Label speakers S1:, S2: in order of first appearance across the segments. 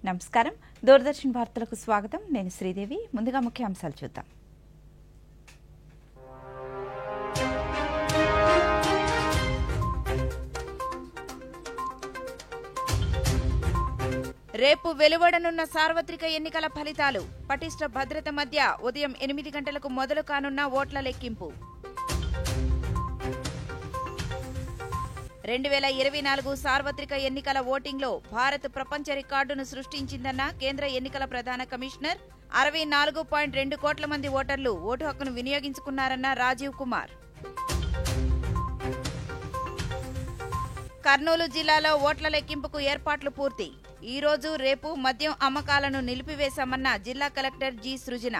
S1: నమస్కారం. దూరదర్శన్ వార్తలకు స్వాగతం. నేను శ్రీదేవి. ముందుగా ముఖ్యాంశాలు చూద్దాం. రేపు వెలువడనున్న సార్వత్రిక ఎన్నికల ఫలితాలు. పటిష్ట భద్రత మధ్య ఉదయం 8 గంటలకు మొదలు కానున్న ఓట్ల లెక్కింపు. 2024 సార్వత్రిక ఎన్నికల ఓటింగ్లో భారత్ ప్రపంచ రికార్డును సృష్టించిందన్న కేంద్ర ఎన్నికల ప్రధాన కమిషనర్. 64.2 కోట్ల మంది ఓటర్లు ఓటు హక్కును వినియోగించుకున్నారన్న రాజీవ్ కుమార్. కర్నూలు జిల్లాలో ఓట్ల లెక్కింపుకు ఏర్పాట్లు పూర్తి. ఈ రోజు రేపు మద్యం అమ్మకాలను నిలిపివేశామన్న జిల్లా కలెక్టర్ జి సృజన.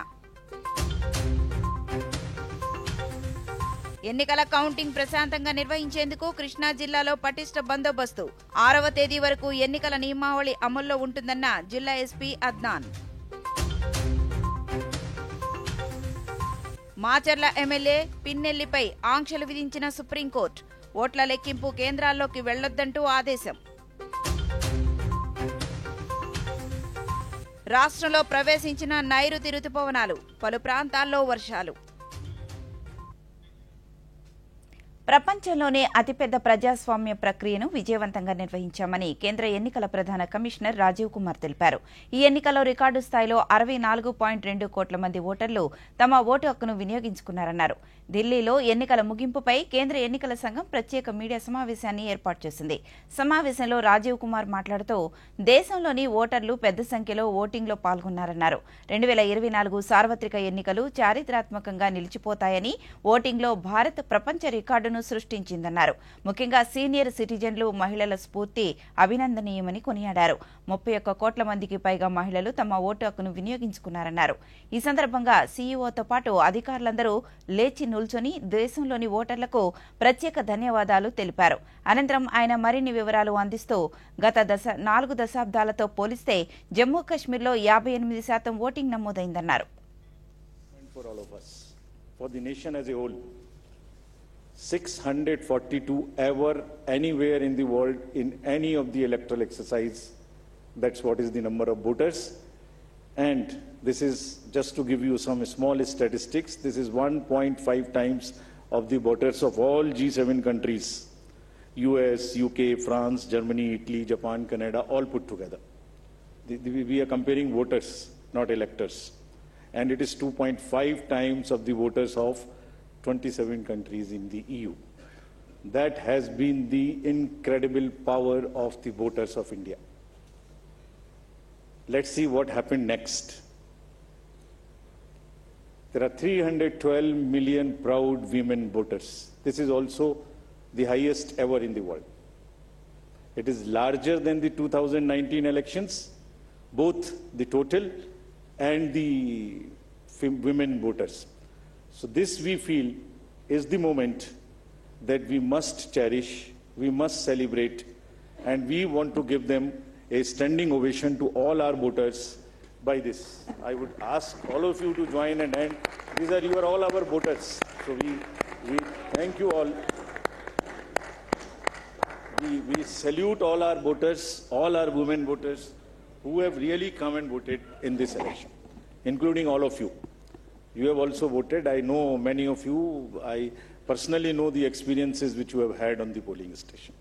S1: ఎన్నికల కౌంటింగ్ ప్రశాంతంగా నిర్వహించేందుకు కృష్ణా జిల్లాలో పటిష్ట బందోబస్తు. 6వ తేదీ వరకు ఎన్నికల నియమావళి అమల్లో ఉంటుందన్న జిల్లా ఎస్పీ అద్నాన్. మాచర్ల ఎమ్మెల్యే పిన్నెల్లిపై ఆంక్షలు విధించిన సుప్రీంకోర్టు. ఓట్ల లెక్కింపు కేంద్రాల్లోకి వెళ్లొద్దంటూ ఆదేశం. రాష్ట్రంలో ప్రవేశించిన నైరుతి రుతుపవనాలు. పలు ప్రాంతాల్లో వర్షాలు. ప్రపంచంలోనే అతిపెద్ద ప్రజాస్వామ్య ప్రక్రియను విజయవంతంగా నిర్వహించామని కేంద్ర ఎన్నికల ప్రధాన కమిషనర్ రాజీవ్ కుమార్ తెలిపారు. ఈ ఎన్నికల్లో రికార్డు స్థాయిలో 64.2 కోట్ల మంది ఓటర్లు తమ ఓటు హక్కును వినియోగించుకున్నారన్నారు. ఢిల్లీలో ఎన్నికల ముగింపుపై కేంద్ర ఎన్నికల సంఘం ప్రత్యేక మీడియా సమావేశాన్ని ఏర్పాటు చేసింది. సమావేశంలో రాజీవ్ కుమార్ మాట్లాడుతూ దేశంలోని ఓటర్లు పెద్ద సంఖ్యలో ఓటింగ్లో పాల్గొన్నారన్నారు. 2024 సార్వత్రిక ఎన్నికలు చారిత్రాత్మకంగా నిలిచిపోతాయని, ఓటింగ్లో భారత్ ప్రపంచ రికార్డును సృష్టించిందన్నారు. ముఖ్యంగా సీనియర్ సిటిజన్లు, మహిళల స్ఫూర్తి అభినందనీయమని కొనియాడారు. 31 కోట్ల మందికి పైగా మహిళలు తమ ఓటు హక్కును వినియోగించుకున్నారన్నారు. ఈ సందర్భంగా సీఈఓతో పాటు అధికారులందరూ లేచి నిల్చొని దేశంలోని ఓటర్లకు ప్రత్యేక ధన్యవాదాలు తెలిపారు. అనంతరం ఆయన మరిన్ని వివరాలు అందిస్తూ గత 4 దశాబ్దాలతో పోలిస్తే జమ్మూ కశ్మీర్లో 58% voting నమోదైందన్నారు.
S2: 642 ever anywhere in the world in any of the electoral exercise. That's what is the number of voters. And this is just to give you some small statistics. This is 1.5 times of the voters of all G7 countries. US, UK, France, Germany, Italy, Japan, Canada, all put together. We are comparing voters, not electors. And it is 2.5 times of the voters of 27 countries in the EU. That has been the incredible power of the voters of India. Let's see what happened next. There are 312 million proud women voters. This is also the highest ever in the world. It is larger than the 2019 elections, both the total and the women voters. So this, we feel, is the moment that we must cherish, we must celebrate, and we want to give them a standing ovation to all our voters by this. I would ask all of you to join and end. You are all our voters. So we thank you all. We salute all our voters, all our women voters who have really come and voted in this election, including all of you. You have also voted. I know many of you. I personally know the experiences which you have had on the polling station.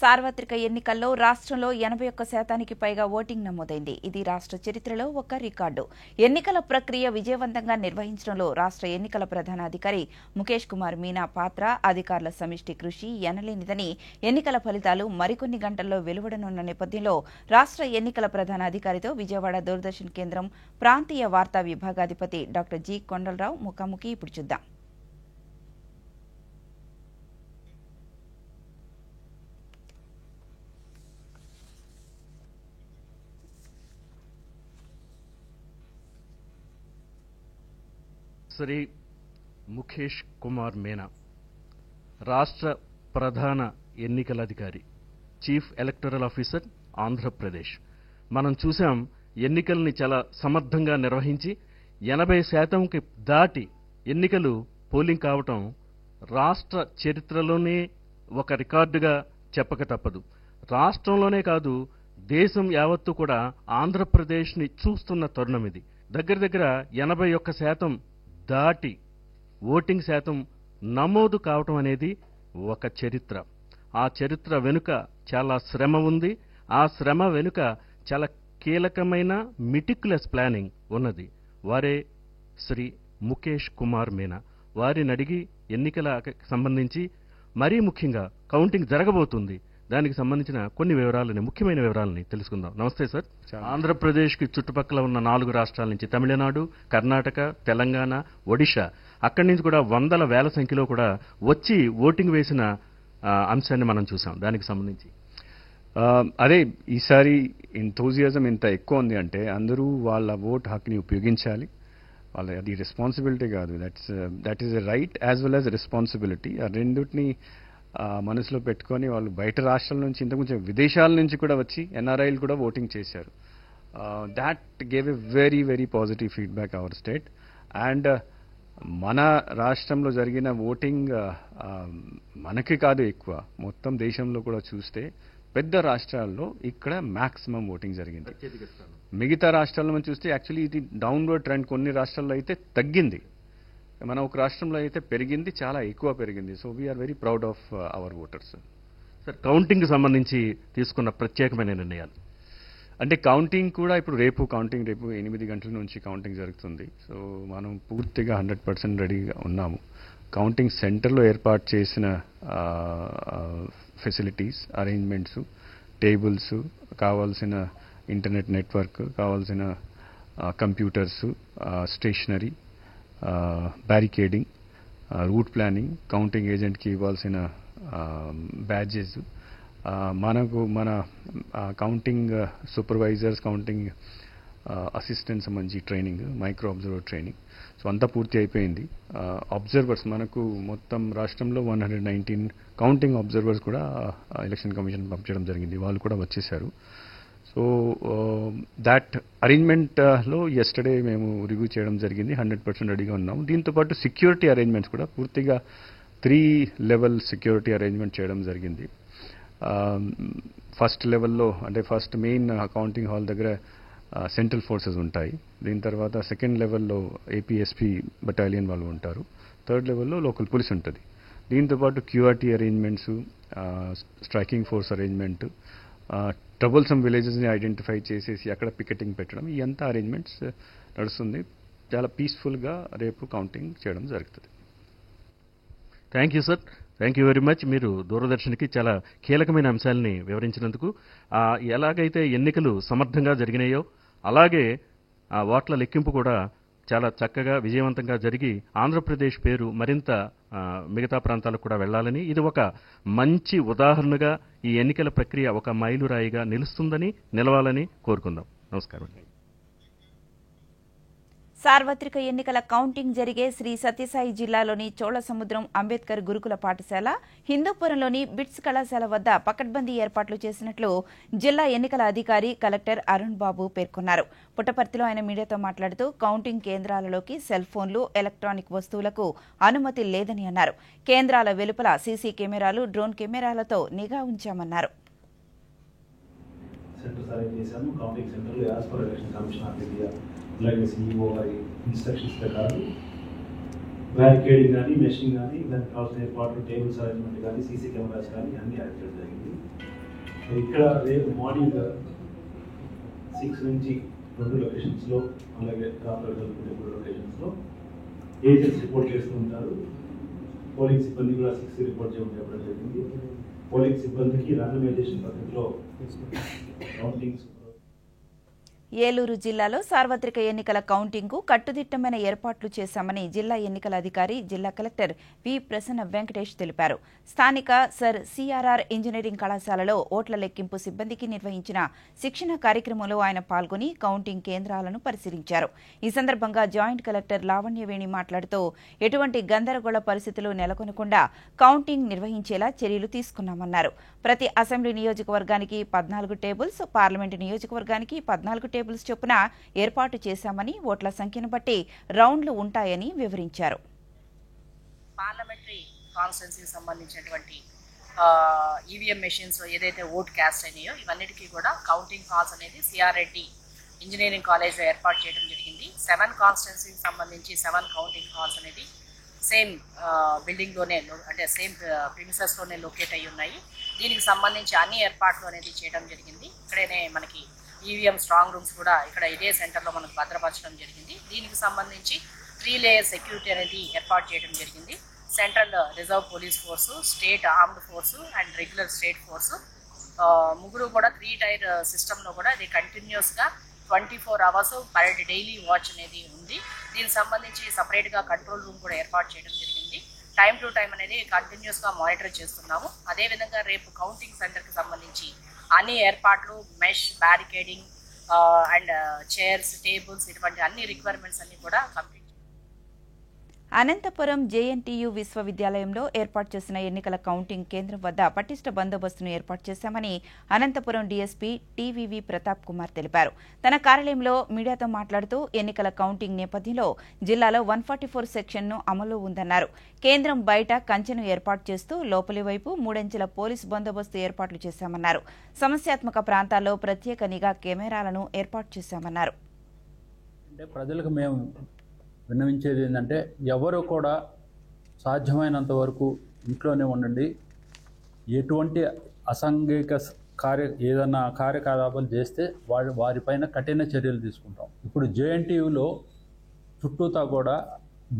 S1: సార్వత్రిక ఎన్నికల్లో రాష్ట్రంలో 81% పైగా voting నమోదైంది. ఇది రాష్ట్ర చరిత్రలో ఒక record. ఎన్నికల ప్రక్రియ విజయవంతంగా నిర్వహించడంలో రాష్ట్ర ఎన్నికల ప్రధాన అధికారి ముఖేష్ కుమార్ మీనా పాత్ర, అధికారుల సమిష్టి కృషి ఎనలేనిదని, ఎన్నికల ఫలితాలు మరికొన్ని గంటల్లో వెలువడనున్న నేపథ్యంలో రాష్ట్ర ఎన్నికల ప్రధాన అధికారితో విజయవాడ దూరదర్శన్ కేంద్రం ప్రాంతీయ వార్తా విభాగాధిపతి డాక్టర్ జి కొండలరావు ముఖాముఖి ఇప్పుడు చూద్దాం.
S3: శ్రీ ముఖేష్ కుమార్ మీనా, రాష్ట్ర ప్రధాన ఎన్నికల అధికారి, చీఫ్ ఎలక్టరల్ ఆఫీసర్, ఆంధ్రప్రదేశ్. మనం చూసాం ఎన్నికల్ని చాలా సమర్థంగా నిర్వహించి 80%కి దాటి ఎన్నికలు పోలింగ్ కావటం రాష్ట్ర చరిత్రలోనే ఒక రికార్డుగా చెప్పక తప్పదు. రాష్ట్రంలోనే కాదు, దేశం యావత్తు కూడా ఆంధ్రప్రదేశ్ని చూస్తున్న తరుణం ఇది. దగ్గర దగ్గర 81% దాటి ఓటింగ్ శాతం నమోదు కావటం అనేది ఒక చరిత్ర. ఆ చరిత్ర వెనుక చాలా శ్రమ ఉంది. ఆ శ్రమ వెనుక చాలా కీలకమైన మిటిక్యులస్ ప్లానింగ్ ఉన్నది. వారే శ్రీ ముఖేష్ కుమార్ మీనా. వారిని అడిగి ఎన్నికలకు సంబంధించి మరీ ముఖ్యంగా కౌంటింగ్ జరగబోతుంది, దానికి సంబంధించిన కొన్ని వివరాలని, ముఖ్యమైన వివరాలని తెలుసుకుందాం. నమస్తే సార్. ఆంధ్రప్రదేశ్కి చుట్టుపక్కల ఉన్న 4 రాష్ట్రాల నుంచి తమిళనాడు, కర్ణాటక, తెలంగాణ, ఒడిషా, అక్కడి నుంచి కూడా వందల వేల సంఖ్యలో కూడా వచ్చి ఓటింగ్ వేసిన అంశాన్ని మనం చూసాం. దానికి సంబంధించి
S4: అదే ఈసారి ఎంతూజియాజం ఎంత ఎక్కువ ఉంది అంటే అందరూ వాళ్ళ ఓట్ హక్ని ఉపయోగించాలి. వాళ్ళ అది రెస్పాన్సిబిలిటీ కాదు, that is a right as well as responsibility. ఆ రెండింటిని మనసులో పెట్టుకొని వాళ్ళు బయట రాష్ట్రాల నుంచి, ఇంతకుముందు విదేశాల నుంచి కూడా వచ్చి ఎన్ఆర్ఐలు కూడా ఓటింగ్ చేశారు. That gave a very very positive feedback our state. And మన రాష్ట్రంలో జరిగిన ఓటింగ్ మనకి కాదు ఎక్కువ, మొత్తం దేశంలో కూడా చూస్తే పెద్ద రాష్ట్రాల్లో ఇక్కడ మ్యాక్సిమం ఓటింగ్ జరిగింది. మిగతా రాష్ట్రాల్లో మనం చూస్తే యాక్చువల్లీ ఇది డౌన్వర్డ్ ట్రెండ్. కొన్ని రాష్ట్రాల్లో అయితే తగ్గింది, మన ఒక రాష్ట్రంలో అయితే పెరిగింది, చాలా ఎక్కువ పెరిగింది. So we are very proud of our voters.
S3: Sir, counting సంబంధించి తీసుకున్న ప్రత్యేకమైన నిర్ణయాలు
S4: అంటే కౌంటింగ్ కూడా ఇప్పుడు రేపు 8 గంటల నుంచి కౌంటింగ్ జరుగుతుంది. సో మనం పూర్తిగా 100% రెడీగా ఉన్నాము. కౌంటింగ్ సెంటర్లో ఏర్పాటు చేసిన ఫెసిలిటీస్, అరేంజ్మెంట్స్, టేబుల్స్, కావాల్సిన ఇంటర్నెట్ నెట్వర్క్, కావాల్సిన computers, stationery, barricading, route planning, counting ఏజెంట్కి ఇవ్వాల్సిన బ్యాడ్జెస్, మన కౌంటింగ్ సూపర్వైజర్స్, కౌంటింగ్ అసిస్టెంట్స్ మంచి training, micro observer training. So అంతా పూర్తి అయిపోయింది. అబ్జర్వర్స్ మనకు మొత్తం రాష్ట్రంలో 119 కౌంటింగ్ అబ్జర్వర్స్ కూడా ఎలక్షన్ కమిషన్ పంపించడం జరిగింది. వాళ్ళు కూడా వచ్చేశారు. సో దాట్ అరేంజ్మెంట్లో ఎస్టర్డే మేము రివ్యూ చేయడం జరిగింది. 100% రెడీగా ఉన్నాం. దీంతోపాటు సెక్యూరిటీ అరేంజ్మెంట్స్ కూడా పూర్తిగా 3 లెవెల్ సెక్యూరిటీ అరేంజ్మెంట్ చేయడం జరిగింది. ఫస్ట్ లెవెల్లో అంటే ఫస్ట్ మెయిన్ కౌంటింగ్ హాల్ దగ్గర సెంట్రల్ ఫోర్సెస్ ఉంటాయి. దీని తర్వాత సెకండ్ లెవెల్లో ఏపీఎస్పీ బటాలియన్ వాళ్ళు ఉంటారు. థర్డ్ లెవెల్లో లోకల్ పోలీస్ ఉంటుంది. దీంతోపాటు QRT arrangements, striking force arrangement, troublesome విలేజెస్ని ఐడెంటిఫై చేసేసి అక్కడ పికెటింగ్ పెట్టడం, ఈ అంతా అరేంజ్మెంట్స్ నడుస్తుంది. చాలా పీస్ఫుల్గా రేపు కౌంటింగ్ చేయడం జరుగుతుంది.
S3: Thank you sir, thank you very much. మీరు దూరదర్శన్కి చాలా కీలకమైన అంశాలని వివరించినందుకు. ఎలాగైతే ఎన్నికలు సమర్థంగా జరిగినాయో అలాగే ఓట్ల లెక్కింపు కూడా చాలా చక్కగా విజయవంతంగా జరిగి ఆంధ్రప్రదేశ్ పేరు మరింత మిగతా ప్రాంతాలకు కూడా వెళ్లాలని, ఇది ఒక మంచి ఉదాహరణగా ఈ ఎన్నికల ప్రక్రియ ఒక మైలురాయిగా నిలవాలని కోరుకుందాం. నమస్కారం.
S1: సార్వత్రిక ఎన్నికల కౌంటింగ్ జరిగే శ్రీ సత్యసాయి జిల్లాలోని చోళసముద్రం అంబేద్కర్ గురుకుల పాఠశాల, హిందూపురంలోని బిట్స్ కళాశాల వద్ద పకడ్బందీ ఏర్పాట్లు చేసినట్లు జిల్లా ఎన్నికల అధికారి కలెక్టర్ అరుణ్ బాబు పేర్కొన్నారు. పుట్టపర్తిలో ఆయన మీడియాతో మాట్లాడుతూ కౌంటింగ్ కేంద్రాలలోకి సెల్ ఫోన్లు, ఎలక్ట్రానిక్ వస్తువులకు అనుమతి లేదని అన్నారు. కేంద్రాల వెలుపల సీసీ కెమెరాలు, డ్రోన్ కెమెరాలతో నిఘా ఉంచామన్నారు.
S5: అలాగే సిఇఓ గారి ఇన్స్ట్రక్షన్స్ ప్రకారం బ్యారికేడింగ్ కానీ, మెషింగ్ కానీ, దానికి కావాల్సిన ఏర్పాట్లు, టేబుల్స్ అరేంజ్మెంట్ కానీ, సీసీ కెమెరాస్ కానీ అన్నీ యాడ్ చేయడం జరిగింది. సో ఇక్కడ రేపు మార్నింగ్ 6 నుంచి 2 లొకేషన్స్లో, అలాగే రాత్రి జరుగుతున్న 3 లొకేషన్స్లో ఏజెంట్స్ రిపోర్ట్ చేస్తూ ఉంటారు. పోలింగ్ సిబ్బంది కూడా 6 రిపోర్ట్ చేయడం చెప్పడం జరిగింది. పోలింగ్ సిబ్బందికి ర్యాండమైజేషన్ పద్ధతిలో కౌంటింగ్స్.
S1: ఏలూరు జిల్లాలో సార్వత్రిక ఎన్నికల కౌంటింగ్కు కట్టుదిట్టమైన ఏర్పాట్లు చేశామని జిల్లా ఎన్నికల అధికారి, జిల్లా కలెక్టర్ వి ప్రసన్న వెంకటేష్ తెలిపారు. స్థానిక సర్ సిఆర్ఆర్ ఇంజనీరింగ్ కళాశాలలో ఓట్ల లెక్కింపు సిబ్బందికి నిర్వహించిన శిక్షణ కార్యక్రమంలో ఆయన పాల్గొని కౌంటింగ్ కేంద్రాలను పరిశీలించారు. ఈ సందర్భంగా జాయింట్ కలెక్టర్ లావణ్యవేణి మాట్లాడుతూ ఎటువంటి గందరగోళ పరిస్థితులు నెలకొనకుండా కౌంటింగ్ నిర్వహించేలా చర్యలు తీసుకున్నామన్నారు. ప్రతి అసెంబ్లీ నియోజకవర్గానికి 14 టేబుల్స్, పార్లమెంటు నియోజకవర్గానికి 14 టేబుల్స్ చొప్పున ఏర్పాటు చేశామని, ఓట్ల సంఖ్యను బట్టి రౌండ్లు ఉంటాయని వివరించారు.
S6: పార్లమెంటరీ కాన్స్టిట్యున్సీకి సంబంధించినటువంటి ఈవీఎం మెషిన్స్ ఏదైతే ఓట్ క్యాస్ట్ అయినాయో ఇవన్నిటికీ కూడా కౌంటింగ్ హాల్స్ అనేది సిఆర్ రెడ్డి ఇంజనీరింగ్ కాలేజ్లో ఏర్పాటు చేయడం జరిగింది. 7 కాన్స్టిట్యున్సీకి సంబంధించి 7 కౌంటింగ్ హాల్స్ అనేది సేమ్ బిల్డింగ్లోనే అంటే సేమ్ ప్రిమిసెస్లోనే లొకేట్ అయ్యి ఉన్నాయి. దీనికి సంబంధించి అన్ని ఏర్పాట్లు అనేది చేయడం జరిగింది. ఇక్కడనే మనకి ఈవీఎం స్ట్రాంగ్ రూమ్స్ కూడా ఇక్కడ ఇదే సెంటర్లో మనకు భద్రపరచడం జరిగింది. దీనికి సంబంధించి 3 లేయర్ సెక్యూరిటీ అనేది ఏర్పాటు చేయడం జరిగింది. Central reserve police force, state armed force and regular state force ముగ్గురు కూడా 3 టైర్ సిస్టంలో కూడా ఇది కంటిన్యూస్గా 24 అవర్స్ పర్ డైలీ వాచ్ అనేది ఉంది. దీనికి సంబంధించి సపరేట్గా కంట్రోల్ రూమ్ కూడా ఏర్పాటు చేయడం జరిగింది. టైం టు టైం అనేది కంటిన్యూస్గా మానిటర్ చేస్తున్నాము. అదేవిధంగా రేపు కౌంటింగ్ సెంటర్కి సంబంధించి అన్ని ఏర్పాట్లు, mesh, barricading and chairs, tables ఇటువంటి అన్ని రిక్వైర్మెంట్స్ అన్ని కూడా కంప్లీట్.
S1: అనంతపురం జేఎన్టీయూ విశ్వవిద్యాలయంలో ఏర్పాటు చేసిన ఎన్నికల కౌంటింగ్ కేంద్రం వద్ద పటిష్ట బందోబస్తును ఏర్పాటు చేశామని అనంతపురం డీఎస్పీ టీవీవీ ప్రతాప్ కుమార్ తెలిపారు. తన కార్యాలయంలో మీడియాతో మాట్లాడుతూ ఎన్నికల కౌంటింగ్ నేపథ్యంలో జిల్లాలో 144 సెక్షన్ను అమలు ఉందన్నారు. కేంద్రం బయట కంచెను ఏర్పాటు చేస్తూ లోపలి వైపు 3 అంచెల పోలీసు బందోబస్తు ఏర్పాట్లు చేశామన్నారు. సమస్యాత్మక ప్రాంతాల్లో ప్రత్యేక నిఘా కెమెరాలను ఏర్పాటు చేశామన్నారు.
S7: ప్రజలకు మేము విన్నవించేది ఏంటంటే ఎవరు కూడా సాధ్యమైనంత వరకు ఇంట్లోనే ఉండండి. ఎటువంటి అసాంఘిక ఏదన్నా కార్యకలాపాలు చేస్తే వారిపైన కఠిన చర్యలు తీసుకుంటాం. ఇప్పుడు జేఎన్టీయూలో చుట్టూతా కూడా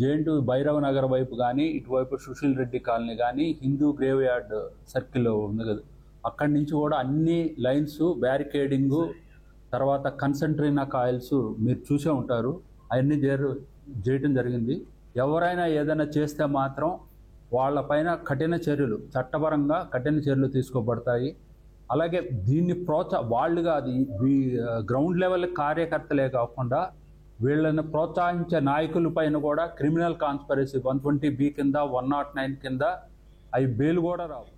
S7: జేఎన్టీయూ భైరవ నగర్ వైపు కానీ ఇటువైపు సుశీల్ రెడ్డి కాలనీ కానీ హిందూ గ్రేవ్ యార్డ్ సర్కిల్ ఉంది కదా, అక్కడి నుంచి కూడా అన్ని లైన్స్ బ్యారికేడింగు, తర్వాత కన్సంట్రీనా కాయిల్స్ మీరు చూసే ఉంటారు, అవన్నీ చేయటం జరిగింది. ఎవరైనా ఏదైనా చేస్తే మాత్రం వాళ్ళపైన కఠిన చర్యలు, చట్టపరంగా కఠిన చర్యలు తీసుకోబడతాయి. అలాగే దీన్ని వాళ్ళుగా అది గ్రౌండ్ లెవెల్ కార్యకర్తలే కాకుండా వీళ్ళని ప్రోత్సహించే నాయకుల పైన కూడా క్రిమినల్ కాన్స్పిరసీ 120B కింద 109 కింద అవి బెయిల్ కూడా రావు.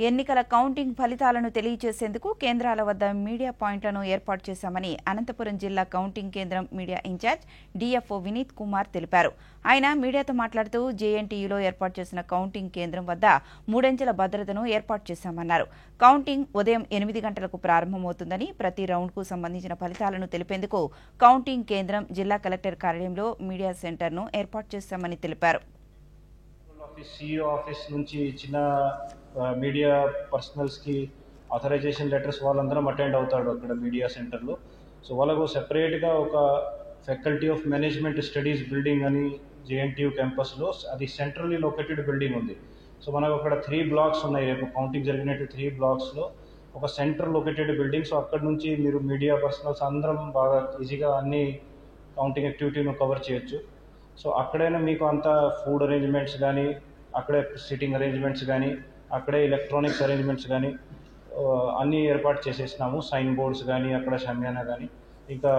S1: ఎన్నికల కౌంటింగ్ ఫలితాలను తెలియజేసేందుకు కేంద్రాల వద్ద మీడియా పాయింట్లను ఏర్పాటు చేశామని అనంతపురం జిల్లా కౌంటింగ్ కేంద్రం media incharge DFO Vineet Kumar తెలిపారు. ఆయన మీడియాతో మాట్లాడుతూ జేఎన్టీయూలో ఏర్పాటు చేసిన కౌంటింగ్ కేంద్రం వద్ద 3 అంచెల భద్రతను ఏర్పాటు చేశామన్నారు. కౌంటింగ్ ఉదయం 8 గంటలకు ప్రారంభమవుతుందని, ప్రతి రౌండ్కు సంబంధించిన ఫలితాలను తెలిపేందుకు కౌంటింగ్ కేంద్రం జిల్లా కలెక్టర్ కార్యాలయంలో మీడియా సెంటర్ను ఏర్పాటు చేశామని తెలిపారు.
S5: CEO ఆఫీస్ నుంచి ఇచ్చిన మీడియా పర్సనల్స్కి ఆథరైజేషన్ లెటర్స్ వాళ్ళందరం అటెండ్ అవుతాడు అక్కడ మీడియా సెంటర్లో. సో వాళ్ళకు సెపరేట్గా ఒక faculty of management studies building అని జేఎన్టీయూ క్యాంపస్లో అది సెంట్రల్లీ లొకేటెడ్ బిల్డింగ్ ఉంది. సో మనకు అక్కడ 3 బ్లాక్స్ ఉన్నాయి. రేపు కౌంటింగ్ జరిగినట్టు 3 బ్లాక్స్లో ఒక సెంటర్ లొకేటెడ్ బిల్డింగ్. సో అక్కడ నుంచి మీరు మీడియా పర్సనల్స్ అందరం బాగా ఈజీగా అన్ని కౌంటింగ్ యాక్టివిటీను కవర్ చేయొచ్చు. సో అక్కడైనా మీకు అంతా ఫుడ్ అరేంజ్మెంట్స్ కానీ, అక్కడే సిట్టింగ్ అరేంజ్మెంట్స్ కానీ, అక్కడే ఎలక్ట్రానిక్స్ అరేంజ్మెంట్స్ కానీ అన్నీ ఏర్పాటు చేసేసినాము. సైన్ బోర్డ్స్ కానీ, అక్కడ షమ్యానా కానీ. ఇంకా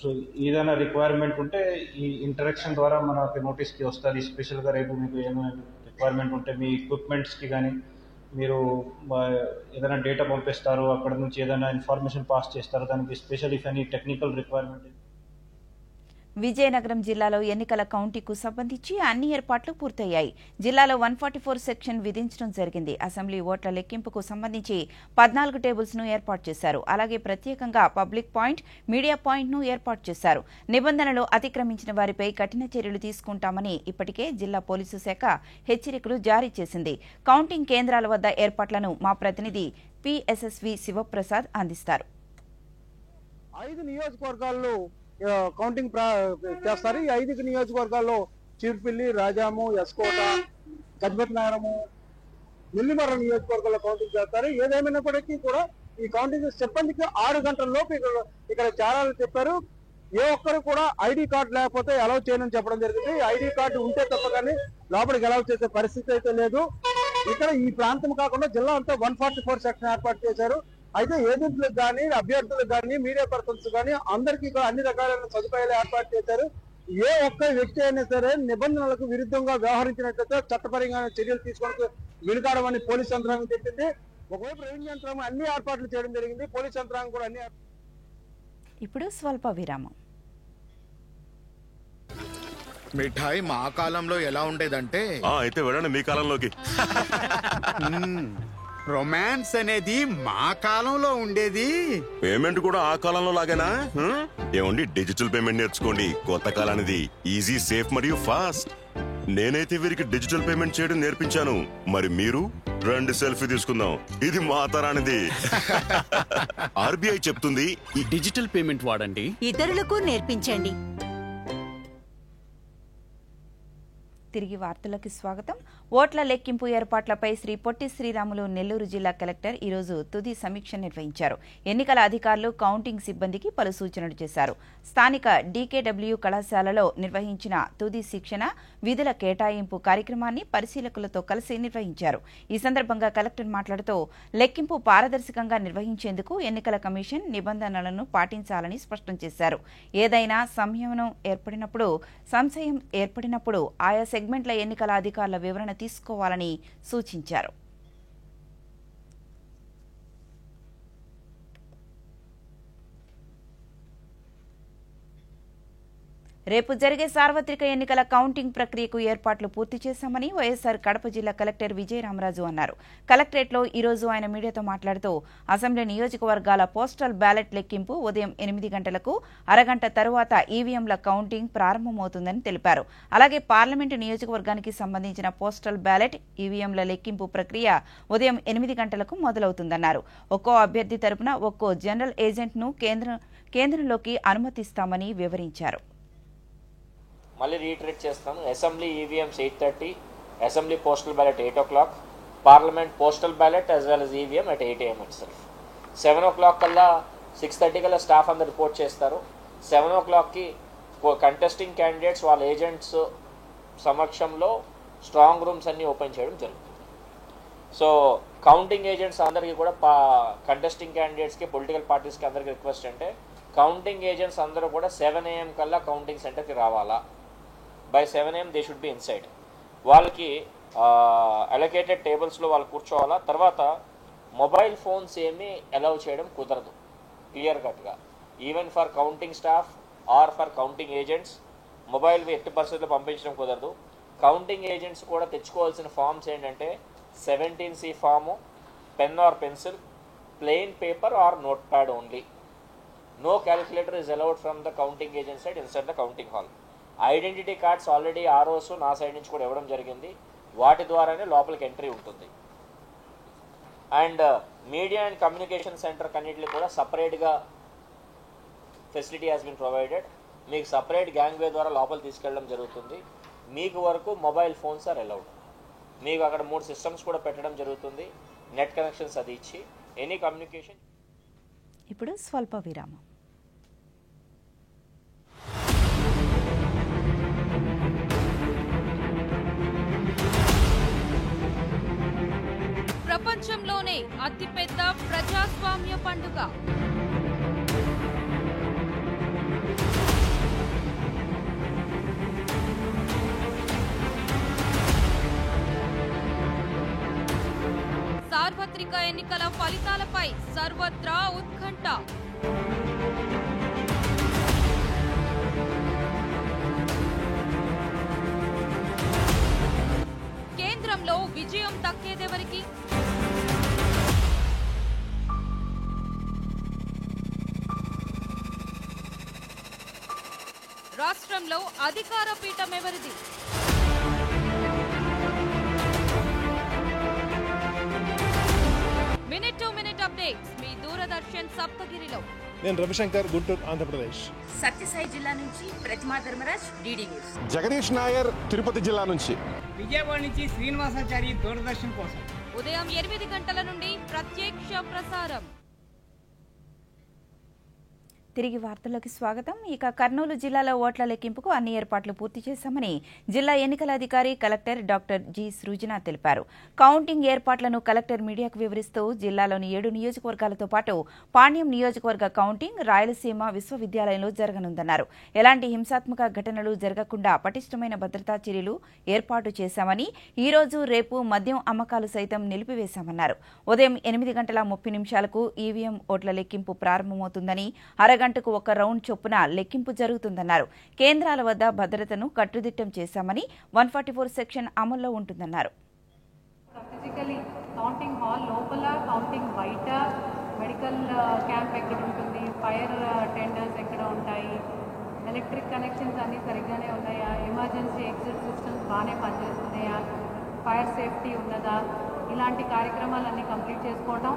S5: సో ఏదైనా రిక్వైర్మెంట్ ఉంటే ఈ ఇంటరాక్షన్ ద్వారా మనకి నోటీస్కి వస్తుంది. స్పెషల్గా రేపు మీకు ఏమైనా రిక్వైర్మెంట్ ఉంటే మీ ఎక్విప్మెంట్స్కి కానీ మీరు ఏదైనా డేటా పంపిస్తారు, అక్కడ నుంచి ఏదైనా ఇన్ఫర్మేషన్ పాస్ చేస్తారు, దానికి special if any technical requirement.
S1: Vizianagaram జిల్లాలో ఎన్నికల కౌంటింగ్కు సంబంధించి అన్ని ఏర్పాట్లు పూర్తయ్యాయి. జిల్లాలో 144 సెక్షన్ విధించడం జరిగింది. అసెంబ్లీ ఓట్ల లెక్కింపుకు సంబంధించి 14 టేబుల్స్ను ఏర్పాటు చేశారు. అలాగే ప్రత్యేకంగా పబ్లిక్ పాయింట్, మీడియా పాయింట్ను ఏర్పాటు చేశారు. నిబంధనలు అతిక్రమించిన వారిపై కఠిన చర్యలు తీసుకుంటామని ఇప్పటికే జిల్లా పోలీసు శాఖ హెచ్చరికలు జారీ చేసింది. కౌంటింగ్ కేంద్రాల వద్ద ఏర్పాట్లను మా ప్రతినిధి పిఎస్ఎస్వి శివప్రసాద్ అందిస్తారు.
S8: 5 నియోజకవర్గాల్లో కౌంటింగ్ చేస్తారు. ఈ 5 నియోజకవర్గాల్లో చీర్పిల్లి, రాజాము, ఎస్కోట, గజపతి నగరము, నెల్లిమర్ర నియోజకవర్గాల్లో కౌంటింగ్ చేస్తారు. ఏదేమైనప్పటికీ కూడా ఈ కౌంటింగ్ సిబ్బందికి 6 గంటల లోపు ఇక్కడ చేరాలని చెప్పారు. ఏ ఒక్కరు కూడా ఐడి కార్డు లేకపోతే అలౌ చేయనని చెప్పడం జరిగింది. ఐడి కార్డు ఉంటే తప్ప కానీ లోపలికి అలౌ చేసే పరిస్థితి అయితే లేదు. ఇక్కడ ఈ ప్రాంతం కాకుండా జిల్లా అంతా 144 సెక్షన్ ఏర్పాటు చేశారు. అయితే ఏజెంట్లకు కానీ, అభ్యర్థులకు కానీ, మీడియా పర్సన్స్ కానీ అందరికీ కూడా అన్ని రకాలైన సదుపాయాలు ఏర్పాటు చేశారు. ఏ ఒక్క వ్యక్తి అయినా సరే నిబంధనలకు విరుద్ధంగా వ్యవహరించినట్లయితే చట్టపరంగా చర్యలు తీసుకోవడానికి వెనుకాడమని పోలీస్ యంత్రాంగం చెప్పింది. ఒకవైపు రెవెన్యూ యంత్రాంగం అన్ని ఏర్పాట్లు చేయడం జరిగింది. పోలీస్ యంత్రాంగం కూడా అన్ని.
S1: ఇప్పుడు స్వల్ప విరామం.
S9: మిఠాయి మా కాలంలో ఎలా ఉండేదంటే
S10: అయితే వెళ్ళండి మీ కాలంలోకి.
S9: రొమాన్స్ అనేది మా కాలంలో ఉండేది.
S10: పేమెంట్ కూడా ఆ కాలంలో లాగేనా? ఏమండి, డిజిటల్ పేమెంట్ నేర్చుకోండి. కొత్త కాలానిది. ఈజీ, సేఫ్ మరియు ఫాస్ట్. నేనైతే వీరికి డిజిటల్ పేమెంట్ చేయడం నేర్పించాను. మరి మీరు రండి సెల్ఫీ తీసుకుందాం. ఇది మా తరానిది. ఆర్బీఐ చెప్తుంది,
S11: ఈ డిజిటల్ పేమెంట్ వాడండి,
S12: ఇతరులకు నేర్పించండి.
S1: తిరిగి వార్తలకు స్వాగతం. ఓట్ల లెక్కింపు ఏర్పాట్లపై శ్రీ పొట్టి శ్రీరాములు నెల్లూరు జిల్లా కలెక్టర్ ఈరోజు తుది సమీక్ష నిర్వహించారు. ఎన్నికల అధికారులు కౌంటింగ్ సిబ్బందికి పలు సూచనలు చేశారు. స్థానిక డీకేడబ్ల్యూ కళాశాలలో నిర్వహించిన తుది శిక్షణ విధుల కేటాయింపు కార్యక్రమాన్ని పరిశీలకులతో కలిసి నిర్వహించారు. ఈ సందర్భంగా కలెక్టర్ మాట్లాడుతూ లెక్కింపు పారదర్శకంగా నిర్వహించేందుకు ఎన్నికల కమిషన్ నిబంధనలను పాటించాలని స్పష్టం చేశారు. ఏదైనా సంశయం ఏర్పడినప్పుడు ఆయా సెగ్మెంట్ల ఎన్నికల అధికారుల వివరణ తీసుకోవాలని సూచించారు. రేపు జరిగే సార్వత్రిక ఎన్నికల కౌంటింగ్ ప్రక్రియకు ఏర్పాట్లు పూర్తి చేశామని వైఎస్సార్ కడప జిల్లా కలెక్టర్ విజయరామరాజు అన్నారు. కలెక్టరేట్లో ఈరోజు ఆయన మీడియాతో మాట్లాడుతూ అసెంబ్లీ నియోజకవర్గాల పోస్టల్ బ్యాలెట్ లెక్కింపు ఉదయం 8 గంటలకు, అరగంట తరువాత ఈవీఎంల కౌంటింగ్ ప్రారంభమవుతుందని తెలిపారు. అలాగే పార్లమెంటు నియోజకవర్గానికి సంబంధించిన పోస్టల్ బ్యాలెట్, ఈవీఎంల లెక్కింపు ప్రక్రియ ఉదయం 8 గంటలకు మొదలవుతుందన్నారు. ఒక్కో అభ్యర్థి తరపున ఒక్కో జనరల్ ఏజెంట్ను కేంద్రంలోకి అనుమతిస్తామని వివరించారు.
S13: మళ్ళీ రీట్రేట్ చేస్తాను. Assembly EVMs 8:30, assembly postal ballot 8 o'clock, parliament postal ballot as well as EVM at 8 AM itself. 7 o'clock కల్లా 6:30 కల్లా స్టాఫ్ అందరు రిపోర్ట్ చేస్తారు. 7 o'clockకి కంటెస్టింగ్ క్యాండిడేట్స్ వాళ్ళ ఏజెంట్స్ సమక్షంలో స్ట్రాంగ్ రూమ్స్ అన్నీ ఓపెన్ చేయడం జరుగుతుంది. సో కౌంటింగ్ ఏజెంట్స్ అందరికీ కూడా కంటెస్టింగ్ క్యాండిడేట్స్కి, పొలిటికల్ పార్టీస్కి అందరికీ రిక్వెస్ట్ అంటే కౌంటింగ్ ఏజెంట్స్ అందరూ కూడా 7 AM కల్లా కౌంటింగ్ సెంటర్కి రావాలా. By 7 AM they should be inside. వాళ్ళకి అలొకేటెడ్ టేబుల్స్లో వాళ్ళు కూర్చోవాలా. తర్వాత మొబైల్ ఫోన్స్ ఏమీ అలౌ చేయడం కుదరదు క్లియర్ కట్గా. Even for counting staff or for counting agents mobile ఎట్టి పరిస్థితుల్లో పంపించడం కుదరదు. కౌంటింగ్ ఏజెంట్స్ కూడా తెచ్చుకోవాల్సిన ఫామ్స్ ఏంటంటే 17C form, pen or pencil, plain paper or note pad only. No calculator is allowed from the counting agent side inside the counting hall. Identity cards already ROs నా side నుంచి కూడా ఇవ్వడం జరిగింది. వాటి ద్వారానే లోపలికి ఎంట్రీ ఉంటుంది. And media and communication centre కన్నిటికి కూడా సపరేట్గా ఫెసిలిటీ హాస్ బీన్ ప్రొవైడెడ్. మీకు సపరేట్ గ్యాంగ్వే ద్వారా లోపల తీసుకెళ్ళడం జరుగుతుంది. మీకు వరకు మొబైల్ ఫోన్స్ ఆర్ అలౌడ్. మీకు అక్కడ 3 సిస్టమ్స్ కూడా పెట్టడం జరుగుతుంది. నెట్ కనెక్షన్స్ అది ఇచ్చి ఎనీ కమ్యూనికేషన్.
S1: ఇప్పుడు స్వల్ప విరామం.
S14: ప్రపంచంలోనే అతిపెద్ద ప్రజాస్వామ్య పండుగ సార్వత్రిక ఎన్నికల ఫలితాలపై సర్వత్రా ఉత్కంఠ. కేంద్రంలో విజయం దక్కేదెవరికి? రాష్ట్రంలో అధికార పీఠం ఎవరిది? మినిట్ టు మినిట్ అప్డేట్స్ మీ దూరదర్శన్ సప్తగిరిలో.
S15: నేను రవిశంకర్, గుంటూరు, ఆంధ్రప్రదేశ్.
S16: సత్యసాయి జిల్లా నుంచి ప్రతిమా ధర్మరాజ్, డీడీ న్యూస్.
S15: జగదీష్ నాయర్, తిరుపతి జిల్లా నుంచి.
S17: విజయవాడ నుంచి శ్రీనివాసాచారి, దూరదర్శన్ కోసం.
S14: ఉదయం 8 గంటల నుండి ప్రత్యక్ష ప్రసారం.
S1: తిరిగి వార్తల్లోకి స్వాగతం. ఇక కర్నూలు జిల్లాలో ఓట్ల లెక్కింపుకు అన్ని ఏర్పాట్లు పూర్తి చేశామని జిల్లా ఎన్నికల అధికారి కలెక్టర్ డాక్టర్ జి సృజన తెలిపారు. కౌంటింగ్ ఏర్పాట్లను కలెక్టర్ మీడియాకు వివరిస్తూ జిల్లాలోని 7 నియోజకవర్గాలతో పాటు పాణ్యం నియోజకవర్గ కౌంటింగ్ రాయలసీమ విశ్వవిద్యాలయంలో జరగనుందన్నారు. ఎలాంటి హింసాత్మక ఘటనలు జరగకుండా పటిష్టమైన భద్రతా చర్యలు ఏర్పాటు చేశామని, ఈ రోజు రేపు మద్యం అమ్మకాలు సైతం నిలిపివేశామన్నారు. ఉదయం 8:30 ఈవీఎం ఓట్ల లెక్కింపు ప్రారంభమవుతుందని, అరగంట అరగంటకు ఒక రౌండ్ చొప్పున లెక్కింపు జరుగుతుందన్నారు. కేంద్రాల వద్ద భద్రతను కట్టుదిట్టం చేశామని 144 సెక్షన్ అమల్లో ఉంటుందన్నారు.
S18: ఫిజికలీ కౌంటింగ్ హాల్ లోపల, కౌంటింగ్ బయట, మెడికల్ క్యాంప్ ఎక్కడ ఉంటుంది, ఫైర్ టెండర్స్ ఎక్కడ ఉంటాయి, ఎలక్ట్రిక్ కనెక్షన్స్ అన్నీ సరిగ్గానే ఉన్నాయా, ఎమర్జెన్సీ ఎగ్జిట్ సిస్టమ్స్ బాగానే పనిచేస్తున్నాయా, ఫైర్ సేఫ్టీ ఉన్నదా, ఇలాంటి కార్యక్రమాలన్నీ కంప్లీట్ చేసుకోవటం,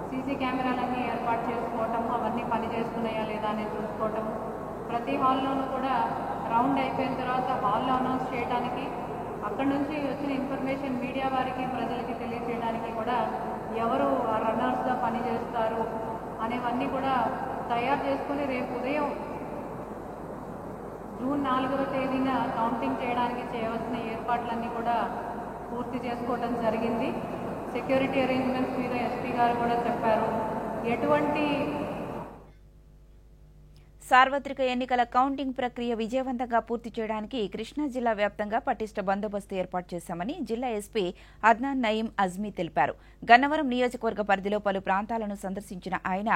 S18: సీసీ కెమెరాలన్నీ ఏర్పాటు చేసుకోవటం, అవన్నీ పనిచేస్తున్నాయా లేదా అనేది చూసుకోవటం, ప్రతి హాల్లోనూ కూడా రౌండ్ అయిపోయిన తర్వాత హాల్లో అనౌన్స్ చేయడానికి, అక్కడ నుంచి వచ్చిన ఇన్ఫర్మేషన్ మీడియా వారికి ప్రజలకి తెలియజేయడానికి కూడా ఎవరు ఆ రన్నర్స్గా పనిచేస్తారు అనేవన్నీ కూడా తయారు చేసుకుని రేపు ఉదయం జూన్ 4వ తేదీన కౌంటింగ్ చేయడానికి చేయవలసిన ఏర్పాట్లన్నీ కూడా పూర్తి చేసుకోవడం జరిగింది. సెక్యూరిటీ అరేంజ్మెంట్స్ మీద ఎస్పీ గారు కూడా చెప్పారు. ఎటువంటి
S1: సార్వత్రిక ఎన్నికల కౌంటింగ్ ప్రక్రియ విజయవంతంగా పూర్తి చేయడానికి కృష్ణా జిల్లా వ్యాప్తంగా పటిష్ట బందోబస్తు ఏర్పాటు చేశామని జిల్లా ఎస్పీ అద్నాన్ నయీం అజ్మీ తెలిపారు. గన్నవరం నియోజకవర్గ పరిధిలో పలు ప్రాంతాలను సందర్శించిన ఆయన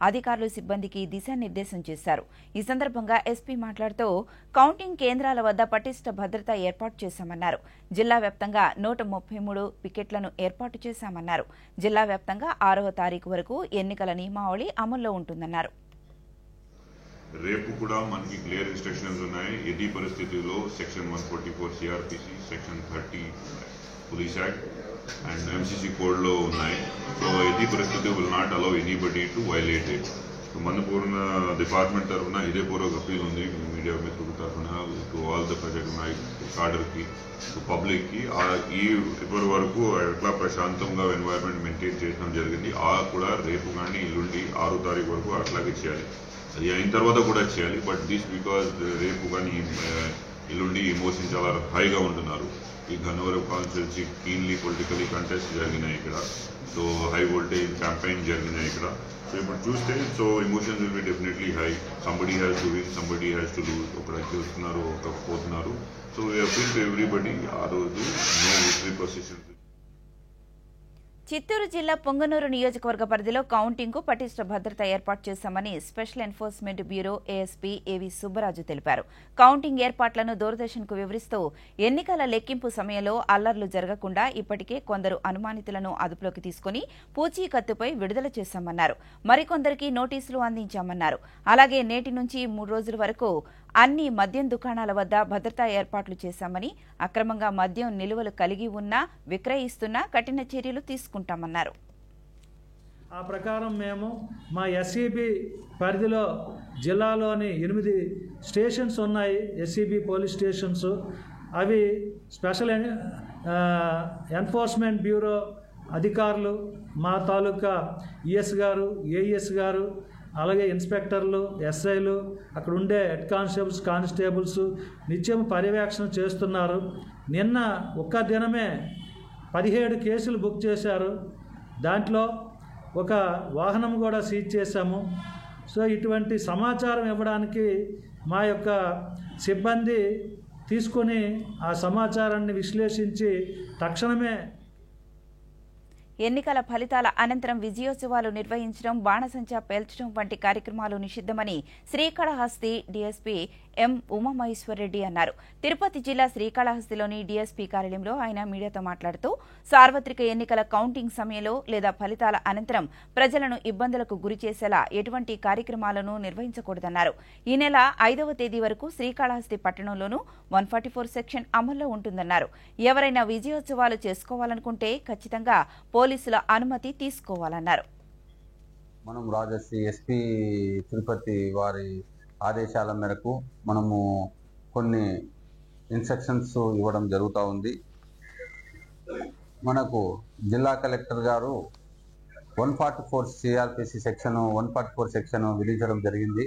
S1: అధికారులు, సిబ్బందికి దిశానిర్దేశం చేశారు. ఈ సందర్భంగా ఎస్పీ మాట్లాడుతూ కౌంటింగ్ కేంద్రాల వద్ద పటిష్ట భద్రత ఏర్పాటు చేశామన్నారు. జిల్లా వ్యాప్తంగా 133 పికెట్లను ఏర్పాటు చేశామన్నారు. జిల్లా వ్యాప్తంగా 6వ తారీఖు వరకు ఎన్నికల నియమావళి అమల్లో ఉంటుందన్నారు.
S19: రేపు కూడా మనకి క్లియర్ ఇన్స్ట్రక్షన్స్ ఉన్నాయి. ఎది పరిస్థితుల్లో section 144 CrPC, section 30 police act and MCC కోడ్లో ఉన్నాయి. సో ఎది పరిస్థితి will not allow anybody to violate it. మనపూర్ణ డిపార్ట్మెంట్ తరఫున ఇదే పూర్వక అప్పీల్ ఉంది మీడియా మిత్రుల తరఫున టు ఆల్ ద ప్రజెక్ట్ కార్డర్కి, టు పబ్లిక్కి. ఈ ఇప్పటి వరకు ఎట్లా ప్రశాంతంగా ఎన్వైరన్మెంట్ మెయింటైన్ చేయడం జరిగింది. కూడా రేపు కానీ ఎల్లుండి 6వ తారీఖు వరకు అట్లాగే చేయాలి. అది అయిన తర్వాత కూడా చేయాలి. బట్ దిస్ బికాజ్ రేపు కానీ ఎల్లుండి ఎమోషన్ చాలా హైగా ఉంటున్నారు. ఈ Gannavaram constituency keenly politically contest జరిగినాయి ఇక్కడ. సో హై వోల్టేజ్ క్యాంపెయిన్ జరిగినాయి ఇక్కడ. సో ఇప్పుడు చూస్తే so emotions will be definitely high. Somebody has to win, somebody has to lose. ఒకరు గెలుస్తున్నారు, ఒకరు పోతున్నారు. So we appeal to everybody ఆ రోజు నో విక్టరీ పొజిషన్.
S1: చిత్తూరు జిల్లా పొంగనూరు నియోజకవర్గ పరిధిలో కౌంటింగ్ కు పటిష్ట భద్రత ఏర్పాటు చేశామని స్పెషల్ ఎన్ఫోర్స్మెంట్ బ్యూరో ఏఎస్పీ ఏవి సుబ్బరాజు తెలిపారు. కౌంటింగ్ ఏర్పాట్లను దూరదర్శన్కు వివరిస్తూ ఎన్నికల లెక్కింపు సమయంలో అల్లర్లు జరగకుండా ఇప్పటికే కొందరు అనుమానితులను అదుపులోకి తీసుకుని పూచీకత్తుపై విడుదల చేశామన్నారు. మరికొందరికి నోటీసులు అందించామన్నారు. అలాగే నేటి నుంచి 3 రోజుల వరకు అన్ని మద్యం దుకాణాల వద్ద భద్రతా ఏర్పాట్లు చేశామని, అక్రమంగా మద్యం నిలువలు కలిగి ఉన్నా, విక్రయిస్తున్నా కఠిన చర్యలు తీసుకుంటామన్నారు.
S5: ఆ ప్రకారం మేము మా ఎస్సీబీ పరిధిలో జిల్లాలోని 8 స్టేషన్స్ ఉన్నాయి. SCB police stations. అవి స్పెషల్ ఎన్ఫోర్స్మెంట్ బ్యూరో అధికారులు, మా తాలూకా ఈఎస్ గారు, ఏఈఎస్ గారు, అలాగే ఇన్స్పెక్టర్లు, ఎస్ఐలు, అక్కడ ఉండే హెడ్ కానిస్టేబుల్స్, కానిస్టేబుల్స్ నిత్యం పర్యవేక్షణ చేస్తున్నారు. నిన్న ఒక్క దినమే 17 కేసులు బుక్ చేశారు. దాంట్లో ఒక వాహనం కూడా సీజ్ చేశాము. సో ఇటువంటి సమాచారం ఇవ్వడానికి మా యొక్క సిబ్బంది తీసుకొని ఆ సమాచారాన్ని విశ్లేషించి తక్షణమే
S1: ఎన్నికల ఫలితాల అనంతరం విజయోత్సవాలు నిర్వహించడం, బాణసంచా పేల్చడం వంటి కార్యక్రమాలు నిషిద్దమని శ్రీకాళహస్తి డీఎస్పీ ఎం ఉమామహేశ్వరరెడ్డి అన్నారు. తిరుపతి జిల్లా శ్రీకాళహస్తిలోని డీఎస్పీ కార్యాలయంలో ఆయన మీడియాతో మాట్లాడుతూ సార్వత్రిక ఎన్నికల కౌంటింగ్ సమయంలో లేదా ఫలితాల అనంతరం ప్రజలను ఇబ్బందులకు గురిచేసేలా ఎటువంటి కార్యక్రమాలను నిర్వహించకూడదన్నారు. ఈ నెల 5వ తేదీ వరకు శ్రీకాళహస్తి పట్టణంలోనూ 144 సెక్షన్ అమల్లో ఉంటుందన్నారు. ఎవరైనా విజయోత్సవాలు చేసుకోవాలనుకుంటే ఖచ్చితంగా పోలీసుల అనుమతి తీసుకోవాలన్నారు.
S20: మనం రాజశ్రీ ఎస్పీ తిరుపతి వారి ఆదేశాల మేరకు మనము కొన్ని ఇన్స్ట్రక్షన్స్ ఇవ్వడం జరుగుతూ ఉంది. మనకు జిల్లా కలెక్టర్ గారు 144 సిఆర్పిసి సెక్షన్ 144 సెక్షన్ విధించడం జరిగింది.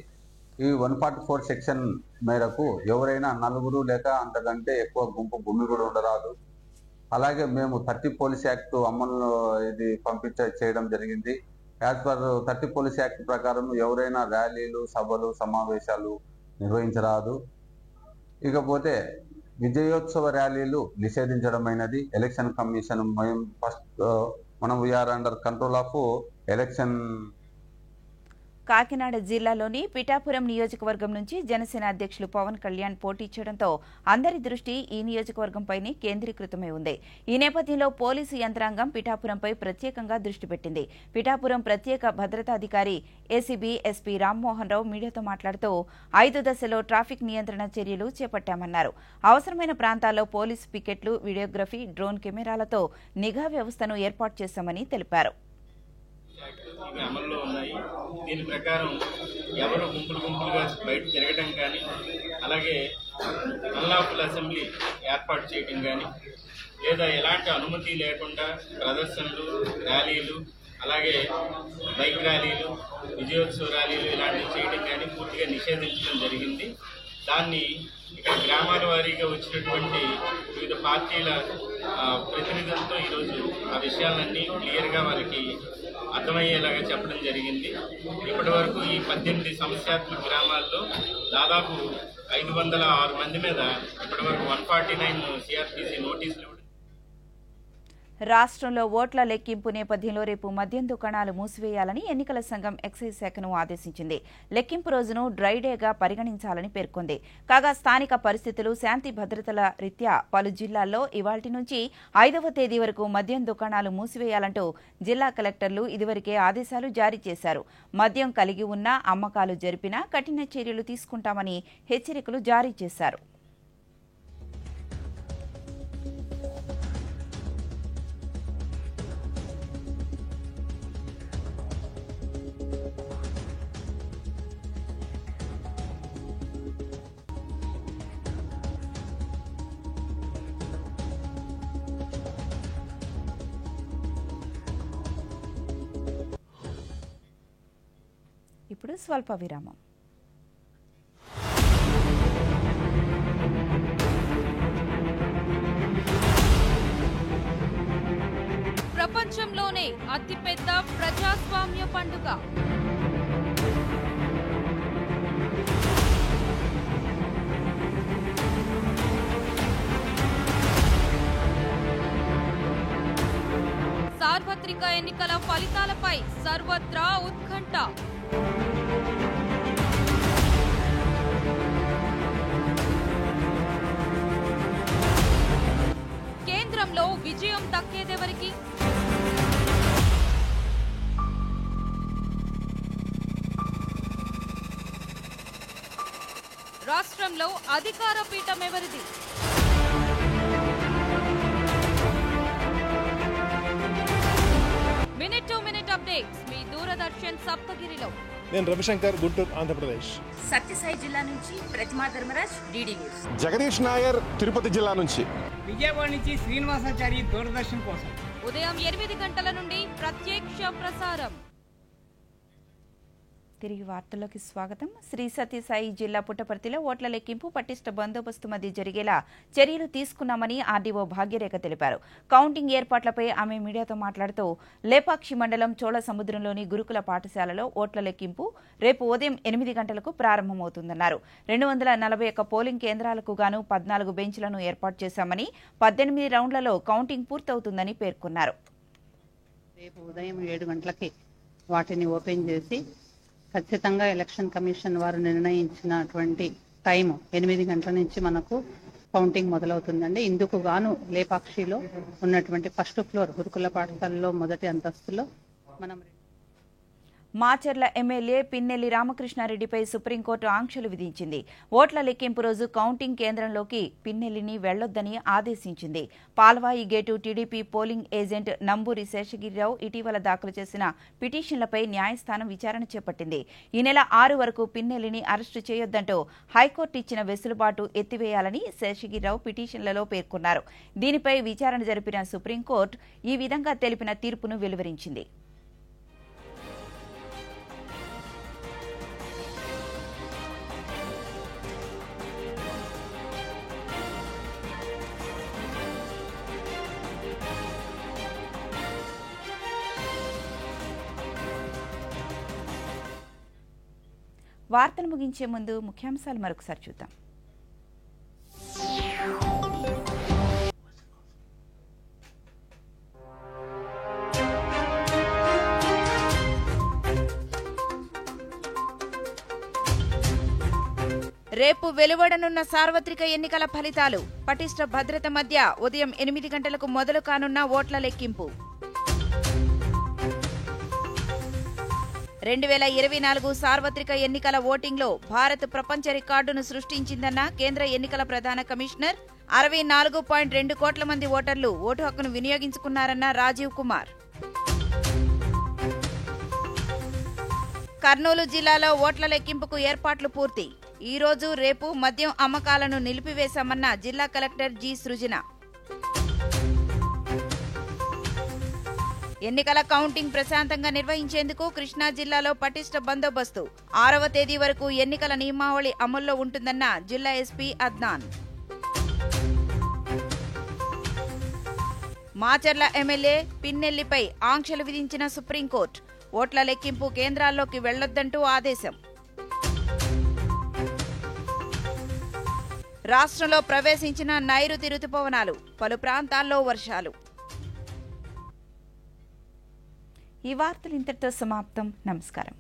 S20: ఈ 144 సెక్షన్ మేరకు ఎవరైనా 4 లేక అంతకంటే ఎక్కువ గుంపు గుమిగూడి ఉండరాదు. అలాగే మేము 30 పోలీస్ యాక్ట్ అమలు ఇది చేయడం జరిగింది. యాజ్ పర్ 30 పోలీస్ యాక్ట్ ప్రకారం ఎవరైనా ర్యాలీలు, సభలు, సమావేశాలు నిర్వహించరాదు. ఇకపోతే విజయోత్సవ ర్యాలీలు నిషేధించడమైనది. ఎలక్షన్ కమిషన్ మనం we are under control of election
S1: Kakinada జిల్లాలోని పిఠాపురం నియోజకవర్గం నుంచి జనసేన అధ్యక్షులు పవన్ కళ్యాణ్ పోటీ చేయడంతో అందరి దృష్టి ఈ నియోజకవర్గంపైనే కేంద్రీకృతమై ఉంది. ఈ నేపథ్యంలో పోలీసు యంత్రాంగం పిఠాపురంపై ప్రత్యేకంగా దృష్టి పెట్టింది. పిఠాపురం ప్రత్యేక భద్రతాధికారి ఏసీబీ ఎస్పీ రామ్మోహన్ రావు మీడియాతో మాట్లాడుతూ 5 దశలో ట్రాఫిక్ నియంత్రణ చర్యలు చేపట్టామన్నారు. అవసరమైన ప్రాంతాల్లో పోలీసు పికెట్లు, వీడియోగ్రఫీ, డ్రోన్ కెమెరాలతో నిఘా వ్యవస్థను ఏర్పాటు చేశామని తెలిపారు.
S21: ఇవి అమల్లో ఉన్నాయి. దీని ప్రకారం ఎవరు గుంపులుగా బయట తిరగడం కానీ, అలాగే అన్లాఫుల్ అసెంబ్లీ ఏర్పాటు చేయడం కానీ, లేదా ఎలాంటి అనుమతి లేకుండా ప్రదర్శనలు, ర్యాలీలు, అలాగే బైక్ ర్యాలీలు, విజయోత్సవ ర్యాలీలు ఇలాంటివి చేయడం కానీ పూర్తిగా నిషేధించడం జరిగింది. దాన్ని ఇక్కడ గ్రామాల వారీగా వచ్చినటువంటి వివిధ పార్టీల ప్రతినిధులతో ఈరోజు ఆ విషయాలన్నీ క్లియర్గా వారికి అర్థమయ్యేలాగా చెప్పడం జరిగింది. ఇప్పటి వరకు ఈ 18 సమస్యాత్మక గ్రామాల్లో దాదాపు 506 మంది మీద ఇప్పటి వరకు 149 సిఆర్పిసి నోటీసులు.
S1: రాష్ట్రంలో ఓట్ల లెక్కింపు నేపథ్యంలో రేపు మద్యం దుకాణాలు మూసివేయాలని ఎన్నికల సంఘం ఎక్సైజ్ శాఖను ఆదేశించింది. లెక్కింపు రోజును డ్రైడేగా పరిగణించాలని పేర్కొంది. కాగా స్థానిక పరిస్థితులు, శాంతి భద్రతల రీత్యా పలు జిల్లాల్లో ఇవాళ్టి నుంచి 5వ తేదీ వరకు మద్యం దుకాణాలు మూసివేయాలంటూ జిల్లా కలెక్టర్లు ఇదివరకే ఆదేశాలు జారీ చేశారు. మద్యం కలిగి ఉన్నా, అమ్మకాలు జరిపినా కఠిన చర్యలు తీసుకుంటామని హెచ్చరికలు జారీ చేశారు. ఇప్పుడు స్వల్ప విరామం.
S14: ప్రపంచంలోనే అతిపెద్ద ప్రజాస్వామ్య పండుగ సార్వత్రిక ఎన్నికల ఫలితాలపై సర్వత్రా ఉత్కంఠ. కేంద్రంలో విజయం దక్కేదెవరికి? రాష్ట్రంలో అధికార పీఠం ఎవరిది? మినిట్ టు మినిట్ అప్డేట్స్ మీ దూరదర్శన్ సప్తగిరిలో.
S15: నేను రవిశంకర్, గుంటూరు, ఆంధ్రప్రదేశ్.
S16: సత్యసాయి జిల్లా నుంచి ప్రతిమా ధర్మరాజ్, డీడీ న్యూస్.
S15: జగదీష్ నాయర్, తిరుపతి జిల్లా నుంచి.
S17: విజయవాడ నుంచి శ్రీనివాసాచారి, దూరదర్శన్ కోసం.
S14: ఉదయం 8 గంటల నుండి ప్రత్యక్ష ప్రసారం.
S1: తిరిగి వార్తల్లోకి స్వాగతం. శ్రీ సత్యసాయి జిల్లా పుట్టపర్తిలో ఓట్ల లెక్కింపు పటిష్ట బందోబస్తు మధ్య జరిగేలా చర్యలు తీసుకున్నామని ఆర్డీఓ భాగ్యరేఖ తెలిపారు. కౌంటింగ్ ఏర్పాట్లపై ఆమె మీడియాతో మాట్లాడుతూ లేపాక్షి మండలం చోళ సముద్రంలోని గురుకుల పాఠశాలలో ఓట్ల లెక్కింపు రేపు ఉదయం 8 గంటలకు ప్రారంభమవుతుందన్నారు. 241 పోలింగ్ కేంద్రాలకు గాను 14 బెంచ్లను ఏర్పాటు చేశామని, 18 రౌండ్లలో కౌంటింగ్ పూర్తవుతుందని పేర్కొన్నారు.
S22: రేపు ఉదయం 7 గంటలకి వాటిని ఓపెన్ చేసి ఖచ్చితంగా ఎలక్షన్ కమిషన్ వారు నిర్ణయించినటువంటి టైం 8 గంటల నుంచి మనకు కౌంటింగ్ మొదలవుతుందండి. ఇందుకు గాను లేపాక్షిలో ఉన్నటువంటి ఫస్ట్ ఫ్లోర్ గురుకుల పాఠశాలలో మొదటి అంతస్తులో మనం
S1: మాచర్ల ఎమ్మెల్యే పిన్నెల్లి రామకృష్ణారెడ్డిపై సుప్రీంకోర్టు ఆంక్షలు విధించింది. ఓట్ల లెక్కింపు రోజు కౌంటింగ్ కేంద్రంలోకి పిన్నెల్లిని వెళ్లొద్దని ఆదేశించింది. Palvai gate TDP polling agent Namburi Seshagirirao ఇటీవల దాఖలు చేసిన పిటిషన్లపై న్యాయస్థానం విచారణ చేపట్టింది. ఈ నెల 6 వరకు పిన్నెల్లిని అరెస్టు చేయొద్దంటూ హైకోర్టు ఇచ్చిన వెసులుబాటు ఎత్తివేయాలని శేషగిరిరావు పిటిషన్లలో పేర్కొన్నారు. దీనిపై విచారణ జరిపిన సుప్రీంకోర్టు ఈ విధంగా తెలిపిన తీర్పును వెలువరించింది. వార్తలు ముగించే ముందు ముఖ్యాంశాలు మరొకసారి చూద్దాం. రేపు వెలువడనున్న సార్వత్రిక ఎన్నికల ఫలితాలు. పటిష్ట భద్రత మధ్య ఉదయం 8 గంటలకు మొదలు కానున్న ఓట్ల లెక్కింపు. 2024 సార్వత్రిక ఎన్నికల ఓటింగ్లో భారత్ ప్రపంచ రికార్డును సృష్టించిందన్న కేంద్ర ఎన్నికల ప్రధాన కమిషనర్. 64.2 కోట్ల మంది ఓటర్లు ఓటు హక్కును వినియోగించుకున్నారన్న రాజీవ్ కుమార్. కర్నూలు జిల్లాలో ఓట్ల లెక్కింపుకు ఏర్పాట్లు పూర్తి. ఈ రోజు రేపు మద్యం అమ్మకాలను నిలిపివేశామన్న జిల్లా కలెక్టర్ జి సృజన. ఎన్నికల కౌంటింగ్ ప్రశాంతంగా నిర్వహించేందుకు కృష్ణా జిల్లాలో పటిష్ట బందోబస్తు. 6వ తేదీ వరకు ఎన్నికల నియమావళి అమల్లో ఉంటుందన్న జిల్లా ఎస్పీ అద్నాన్. మాచర్ల ఎమ్మెల్యే పిన్నెల్లిపై ఆంక్షలు విధించిన సుప్రీంకోర్టు. ఓట్ల లెక్కింపు కేంద్రాల్లోకి వెళ్లొద్దంటూ ఆదేశం. రాష్ట్రంలో ప్రవేశించిన నైరుతి రుతుపవనాలు. పలు ప్రాంతాల్లో వర్షాలు. ఈ వార్తలు ఇంతటితో సమాప్తం. నమస్కారం.